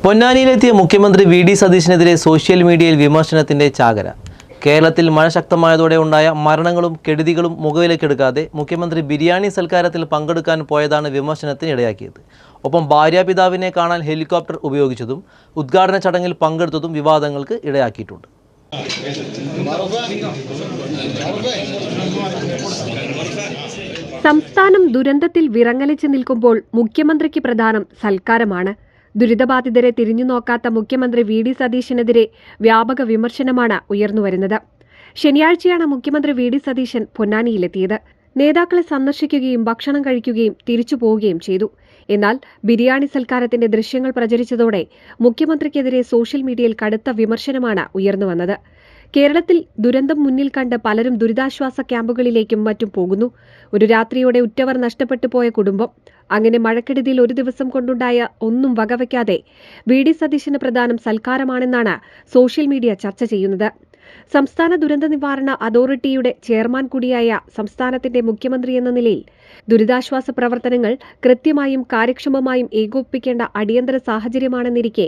പൊന്നാനിയിലെത്തിയ മുഖ്യമന്ത്രി VD. സതീശനെതിരെ social മീഡിയയിൽ വിമർശനത്തിന്റെ ചാകര. കേരളത്തിൽ മഴ ശക്തമായതോടെ ഉണ്ടായ മരണങ്ങളും കെടുതികളും മുഖവിലക്കെടുക്കാതെ മുഖ്യമന്ത്രി ബിരിയാണി സൽക്കാരത്തിൽ പങ്കെടുക്കാൻ പോയതാണ് വിമർശനത്തിന് ഇടയാക്കിയത്. ഒപ്പം ഭാര്യാപിതാവിനെ കാണാൻ ഹെലികോപ്റ്റർ ഉപയോഗിച്ചതും ഉദ്ഘാടന ചടങ്ങിൽ പങ്കെടുത്തതും വിവാദങ്ങൾക്ക് ഇടയാക്കിയിട്ടുണ്ട്. സംസ്ഥാനം ദുരന്തത്തിൽ വിറങ്ങലിച്ച് നിൽക്കുമ്പോൾ മുഖ്യമന്ത്രിക്ക് പ്രധാനം സൽക്കാരമാണ്. ദുരിതബാധിതരെ തിരിഞ്ഞുനോക്കാത്ത മുഖ്യമന്ത്രി വി.ഡി. സതീശനെതിരെ വ്യാപക വിമർശനമാണ് ഉയർന്നുവരുന്നത്. ശനിയാഴ്ചയാണ് മുഖ്യമന്ത്രി വി.ഡി. സതീശൻ പൊന്നാനിയിലെത്തിയത്. നേതാക്കളെ സന്ദർശിക്കുകയും ഭക്ഷണം കഴിക്കുകയും തിരിച്ചു പോവുകയും ചെയ്തു. എന്നാൽ ബിരിയാണി സൽക്കാരത്തിന്റെ ദൃശ്യങ്ങൾ പ്രചരിച്ചതോടെ മുഖ്യമന്ത്രിക്കെതിരെ സോഷ്യൽ മീഡിയയിൽ കടുത്ത വിമർശനമാണ് ഉയർന്നുവന്നത്. കേരളത്തിൽ ദുരന്തം മുന്നിൽ കണ്ട് പലരും ദുരിതാശ്വാസ ക്യാമ്പുകളിലേക്കും മറ്റും പോകുന്നു. ഒരു രാത്രിയോടെ ഉറ്റവർ നഷ്ടപ്പെട്ടു പോയ കുടുംബം. അങ്ങനെ മഴക്കെടുതിയിൽ ഒരു ദിവസം കൊണ്ടുണ്ടായ ഒന്നും വകവയ്ക്കാതെ വി.ഡി. സതീശന് പ്രധാനം സൽക്കാരമാണെന്നാണ് സോഷ്യൽ മീഡിയ ചർച്ച ചെയ്യുന്നത്. സംസ്ഥാന ദുരന്ത നിവാരണ അതോറിറ്റിയുടെ ചെയർമാൻ കൂടിയായ സംസ്ഥാനത്തിന്റെ മുഖ്യമന്ത്രി എന്ന നിലയിൽ ദുരിതാശ്വാസ പ്രവർത്തനങ്ങൾ കൃത്യമായും കാര്യക്ഷമമായും ഏകോപിപ്പിക്കേണ്ട അടിയന്തര സാഹചര്യമാണെന്നിരിക്കെ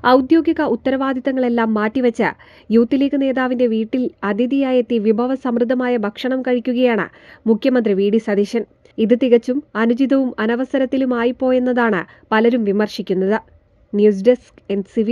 ഔദ്യോഗിക ഉത്തരവാദിത്തങ്ങളെല്ലാം മാറ്റിവെച്ച് യൂത്ത് ലീഗ് നേതാവിന്റെ വീട്ടിൽ അതിഥിയായെത്തി വിഭവസമൃദ്ധമായ ഭക്ഷണം കഴിക്കുകയാണ് മുഖ്യമന്ത്രി വി.ഡി. സതീശൻ. ഇത് തികച്ചും അനുചിതവും അനവസരത്തിലുമായിപ്പോയെന്നതാണ് പലരും വിമർശിക്കുന്നത്. News desk NCV.